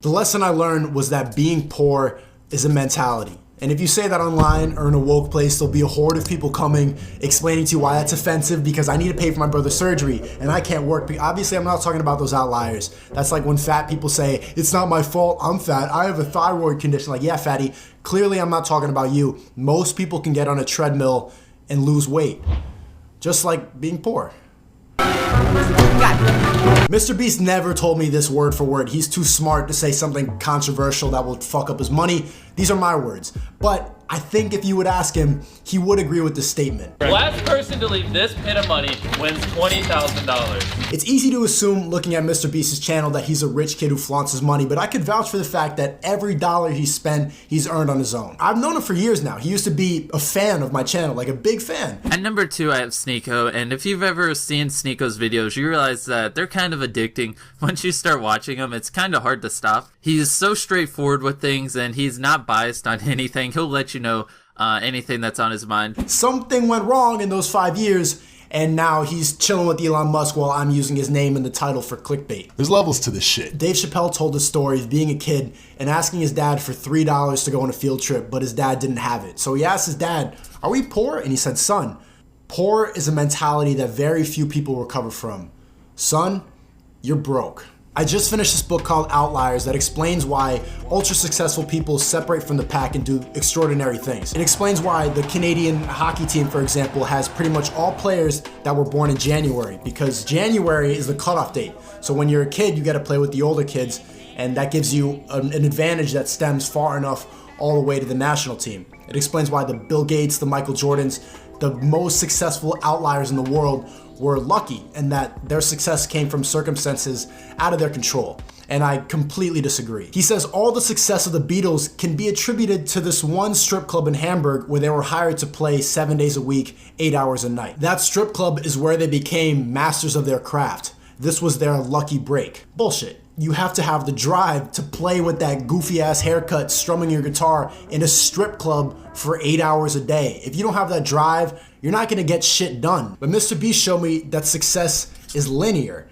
The lesson I learned was that being poor is a mentality. And if you say that online or in a woke place, there'll be a horde of people coming explaining to you why that's offensive because I need to pay for my brother's surgery and I can't work. Obviously, I'm not talking about those outliers. That's like when fat people say, it's not my fault, I'm fat, I have a thyroid condition. Like, yeah, fatty, clearly I'm not talking about you. Most people can get on a treadmill and lose weight, just like being poor. MrBeast never told me this word for word. He's too smart to say something controversial that will fuck up his money. These are my words. But I think if you would ask him, he would agree with this statement. Last person to leave this pit of money wins $20,000. It's easy to assume looking at MrBeast's channel that he's a rich kid who flaunts his money, but I could vouch for the fact that every dollar he spent, he's earned on his own. I've known him for years now. He used to be a fan of my channel, like a big fan. At number 2, I have SNEAKO, and if you've ever seen SNEAKO's videos, you realize that they're kind of addicting. Once you start watching them, it's kind of hard to stop. He's so straightforward with things, and he's not biased on anything. He'll let you know anything that's on his mind. Something went wrong in those 5 years, and now he's chilling with Elon Musk while I'm using his name in the title for clickbait. There's levels to this shit. Dave Chappelle told the story of being a kid and asking his dad for $3 to go on a field trip, but his dad didn't have it. So he asked his dad, "Are we poor?" And he said, "Son, poor is a mentality that very few people recover from. Son, you're broke." I just finished this book called Outliers that explains why ultra successful people separate from the pack and do extraordinary things. It explains why the Canadian hockey team, for example, has pretty much all players that were born in January, because January is the cutoff date. So when you're a kid, you get to play with the older kids, and that gives you an advantage that stems far enough all the way to the national team. It explains why the Bill Gates, the Michael Jordans, the most successful outliers in the world were lucky, and that their success came from circumstances out of their control. And I completely disagree. He says all the success of the Beatles can be attributed to this one strip club in Hamburg where they were hired to play 7 days a week, 8 hours a night. That strip club is where they became masters of their craft. This was their lucky break. Bullshit. You have to have the drive to play with that goofy ass haircut, strumming your guitar in a strip club for 8 hours a day. If you don't have that drive, you're not gonna get shit done. But MrBeast showed me that success is linear.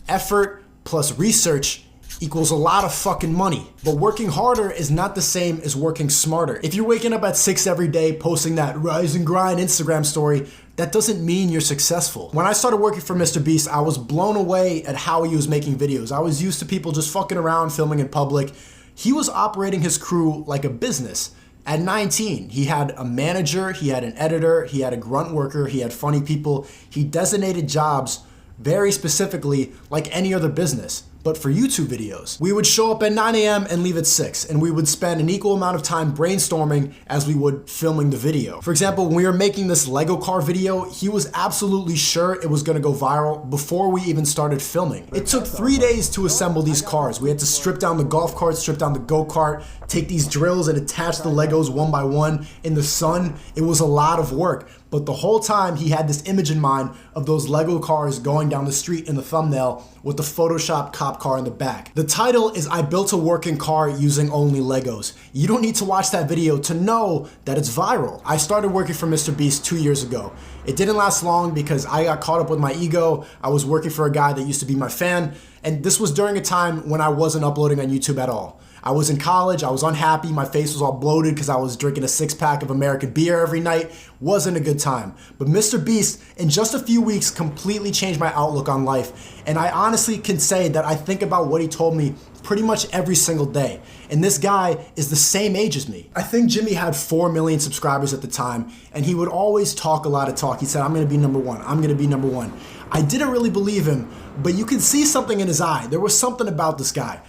Effort plus research equals a lot of fucking money. But working harder is not the same as working smarter. If you're waking up at 6 every day posting that rise and grind Instagram story, that doesn't mean you're successful. When I started working for MrBeast, I was blown away at how he was making videos. I was used to people just fucking around filming in public. He was operating his crew like a business. At 19, he had a manager, he had an editor, he had a grunt worker, he had funny people. He designated jobs very specifically like any other business. But for YouTube videos, we would show up at 9 a.m. and leave at 6, and we would spend an equal amount of time brainstorming as we would filming the video. For example, when we were making this Lego car video, he was absolutely sure it was gonna go viral before we even started filming. It took 3 days to assemble these cars. We had to strip down the golf cart, strip down the go-kart, take these drills and attach the Legos one by one in the sun. It was a lot of work. But the whole time he had this image in mind of those Lego cars going down the street in the thumbnail with the Photoshop cop car in the back. The title is "I Built a Working Car Using Only Legos." You don't need to watch that video to know that it's viral. I started working for MrBeast 2 years ago. It didn't last long because I got caught up with my ego. I was working for a guy that used to be my fan, and this was during a time when I wasn't uploading on YouTube at all. I was in college, I was unhappy, my face was all bloated because I was drinking a 6-pack of American beer every night. Wasn't a good time. But MrBeast, in just a few weeks, completely changed my outlook on life. And I honestly can say that I think about what he told me pretty much every single day. And this guy is the same age as me. I think Jimmy had 4 million subscribers at the time, and he would always talk a lot of talk. He said, "I'm gonna be number one, I'm gonna be number one." I didn't really believe him, but you could see something in his eye. There was something about this guy.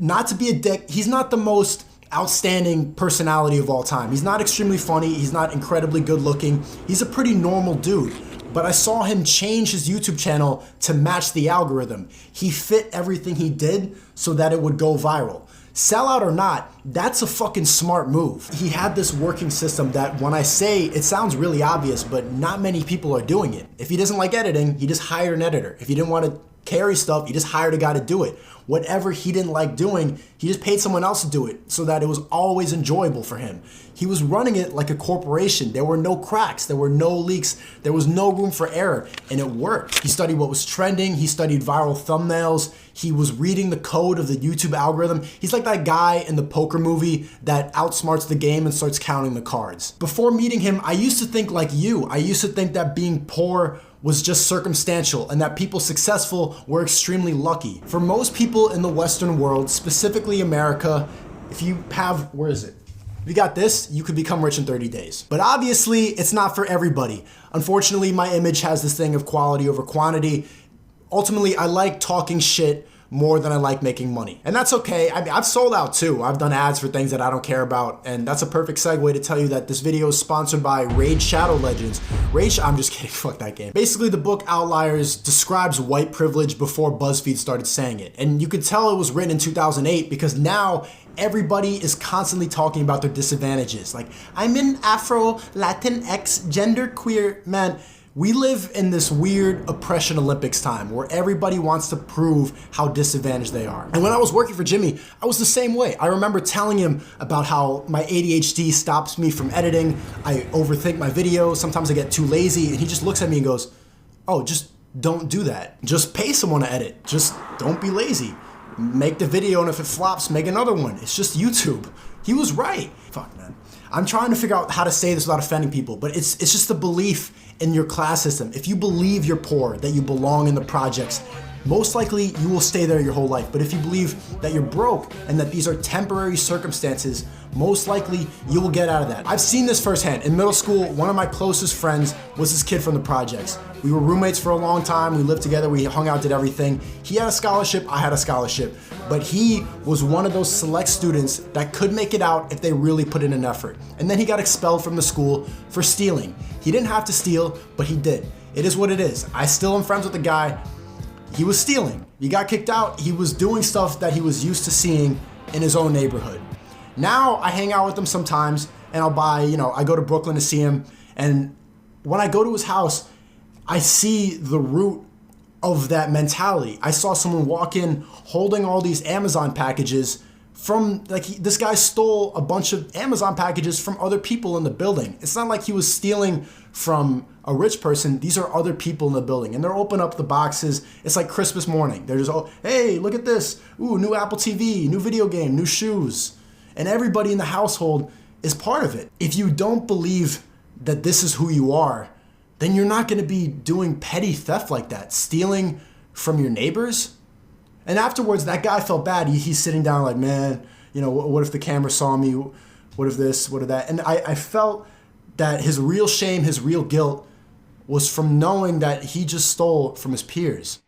Not to be a dick, he's not the most outstanding personality of all time. He's not extremely funny, he's not incredibly good looking. He's a pretty normal dude. But I saw him change his YouTube channel to match the algorithm. He fit everything he did so that it would go viral. Sellout or not, that's a fucking smart move. He had this working system that when I say it sounds really obvious, but not many people are doing it. If he doesn't like editing, he just hired an editor. If he didn't want to carry stuff, he just hired a guy to do it. Whatever he didn't like doing, he just paid someone else to do it so that it was always enjoyable for him. He was running it like a corporation. There were no cracks, there were no leaks, there was no room for error, and it worked. He studied what was trending, he studied viral thumbnails, He was reading the code of the YouTube algorithm. He's like that guy in the poker movie that outsmarts the game and starts counting the cards. Before meeting him, I used to think like you. I used to think that being poor was just circumstantial and that people successful were extremely lucky. For most people in the Western world, specifically America, if you have, where is it? If you got this, you could become rich in 30 days. But obviously, it's not for everybody. Unfortunately, my image has this thing of quality over quantity. Ultimately, I like talking shit more than I like making money. And that's okay. I mean, I've sold out too. I've done ads for things that I don't care about. And that's a perfect segue to tell you that this video is sponsored by Raid Shadow Legends. I'm just kidding, fuck that game. Basically, the book Outliers describes white privilege before BuzzFeed started saying it. And you could tell it was written in 2008 because now everybody is constantly talking about their disadvantages. Like, I'm an Afro, Latinx, gender queer man. We live in this weird oppression Olympics time where everybody wants to prove how disadvantaged they are. And when I was working for Jimmy, I was the same way. I remember telling him about how my ADHD stops me from editing. I overthink my videos. Sometimes I get too lazy. And he just looks at me and goes, oh, just don't do that. Just pay someone to edit. Just don't be lazy. Make the video, and if it flops, make another one. It's just YouTube. He was right. Fuck, man. I'm trying to figure out how to say this without offending people, but it's just the belief in your class system. If you believe you're poor, that you belong in the projects, most likely you will stay there your whole life. But if you believe that you're broke and that these are temporary circumstances, most likely you will get out of that. I've seen this firsthand. In middle school, one of my closest friends was this kid from the projects. We were roommates for a long time. We lived together. We hung out, did everything. He had a scholarship. I had a scholarship. But he was one of those select students that could make it out if they really put in an effort. And then he got expelled from the school for stealing. He didn't have to steal, but he did. It is what it is. I still am friends with the guy. He was stealing. He got kicked out. He was doing stuff that he was used to seeing in his own neighborhood. Now I hang out with him sometimes and I'll buy, I go to Brooklyn to see him. And when I go to his house, I see the root of that mentality. I saw someone walk in holding all these Amazon packages from, this guy stole a bunch of Amazon packages from other people in the building. It's not like he was stealing from a rich person. These are other people in the building and they're opening up the boxes. It's like Christmas morning. They're just, hey, look at this. Ooh, new Apple TV, new video game, new shoes. And everybody in the household is part of it. If you don't believe that this is who you are, then you're not gonna be doing petty theft like that, stealing from your neighbors. And afterwards, that guy felt bad. He's sitting down like, man, what if the camera saw me? What if this, what if that? And I felt that his real shame, his real guilt was from knowing that he just stole from his peers.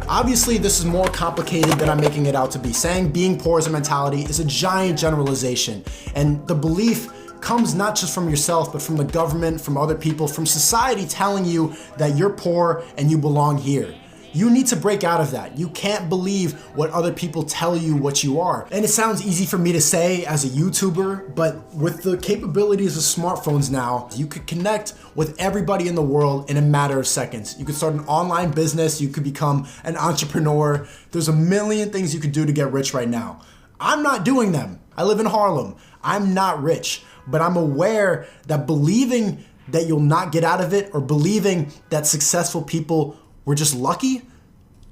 Obviously, this is more complicated than I'm making it out to be. Saying being poor is a mentality is a giant generalization. And the belief comes not just from yourself, but from the government, from other people, from society telling you that you're poor and you belong here. You need to break out of that. You can't believe what other people tell you what you are. And it sounds easy for me to say as a YouTuber, but with the capabilities of smartphones now, you could connect with everybody in the world in a matter of seconds. You could start an online business, you could become an entrepreneur. There's a million things you could do to get rich right now. I'm not doing them. I live in Harlem. I'm not rich, but I'm aware that believing that you'll not get out of it or believing that successful people were just lucky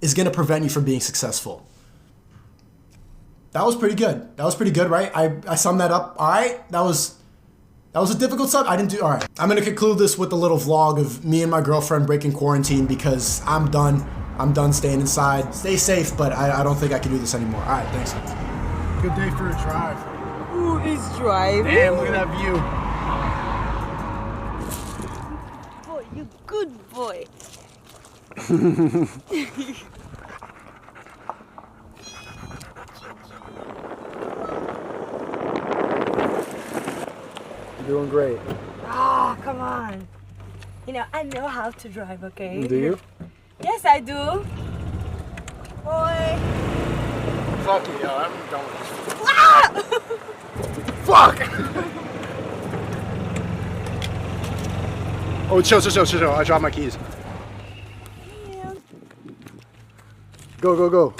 is gonna prevent you from being successful. That was pretty good. That was pretty good, right? I summed that up. All right, that was a difficult sub. I didn't do, all right. I'm gonna conclude this with a little vlog of me and my girlfriend breaking quarantine because I'm done. I'm done staying inside. Stay safe, but I don't think I can do this anymore. All right, thanks. Good day for a drive. Who is driving? Damn, look at that view. Boy, you good boy. You're doing great. Oh, come on. I know how to drive, okay? Do you? Yes, I do. Boy. Fuck you, yo. I'm done with this. Ah! Fuck! Oh, chill. I dropped my keys. Yeah. Go.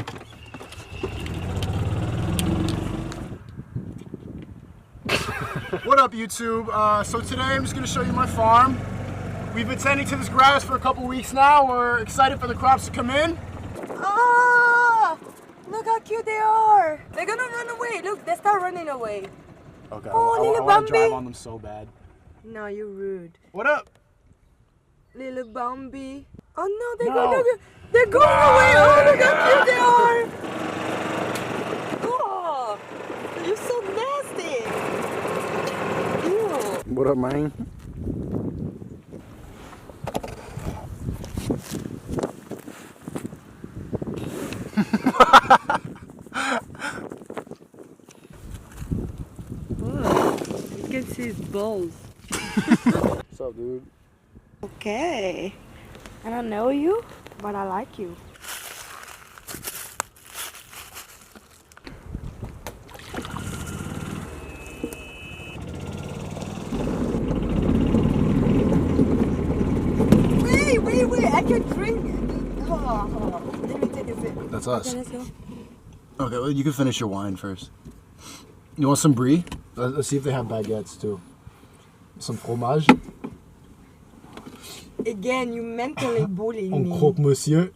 What up, YouTube? So today I'm just gonna show you my farm. We've been tending to this grass for a couple weeks now. We're excited for the crops to come in. Ah! Look how cute they are. They're gonna run away. Look, they start running away. Okay. Oh, I little want to drive Bambi. on them so bad. No, you're rude. What up? Little Bambi. Oh no, they're No. they're going away. Oh, look how cute they are. Oh, you're so nasty. Ew. What up, man? You can see his balls. What's up, dude? Okay. I don't know you, but I like you. Wait, I can drink. Hold on. Let me take a sip. That's us. Okay, let's go. Okay, well, you can finish your wine first. You want some brie? Let's see if they have baguettes too. Some fromage. Again, you mentally bullying me. croque monsieur.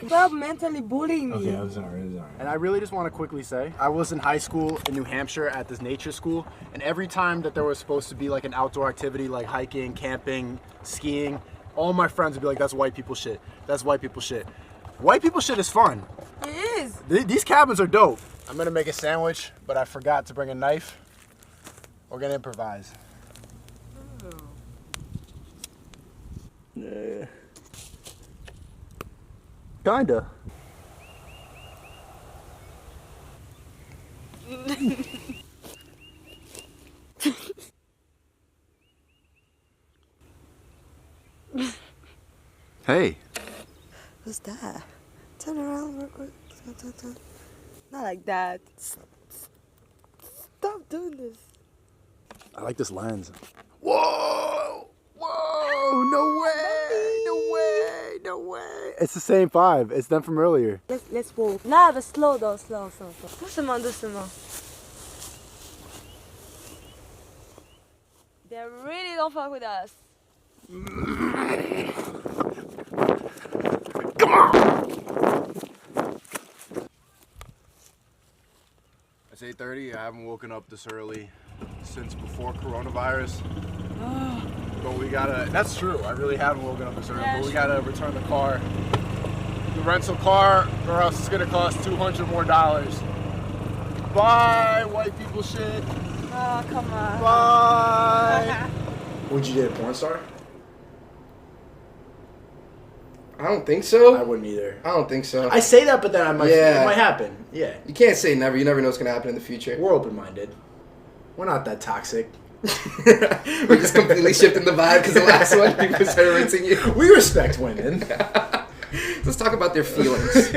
Stop mentally bullying me. Okay, I'm sorry. And I really just want to quickly say, I was in high school in New Hampshire at this nature school, and every time that there was supposed to be like an outdoor activity like hiking, camping, skiing, all my friends would be like, that's white people shit. That's white people shit. White people shit is fun. It is. These cabins are dope. I'm gonna make a sandwich, but I forgot to bring a knife. We're gonna improvise. Kinda. Hey. Who's that? Turn around real quick. Not like that. Stop doing this. I like this lens. Whoa! Whoa! No way! No way! No way! It's the same 5. It's them from earlier. Let's walk. Nah, but slow though, slow. Doucement. They really don't fuck with us. Come on! It's 8:30. I haven't woken up this early since before coronavirus. But we gotta, that's true, I really haven't woken up this early, Yeah, but we sure. gotta return the car. The rental car, or else it's gonna cost $200 more. Bye, white people shit. Oh, come on. Bye. Would you date a porn star? I don't think so. I wouldn't either. I don't think so. I say that, but then Yeah. it might happen. Yeah. You can't say never. You never know what's gonna happen in the future. We're open-minded. We're not that toxic. We just completely shifting the vibe because the last one people started rinsing you. We respect women. Let's talk about their feelings.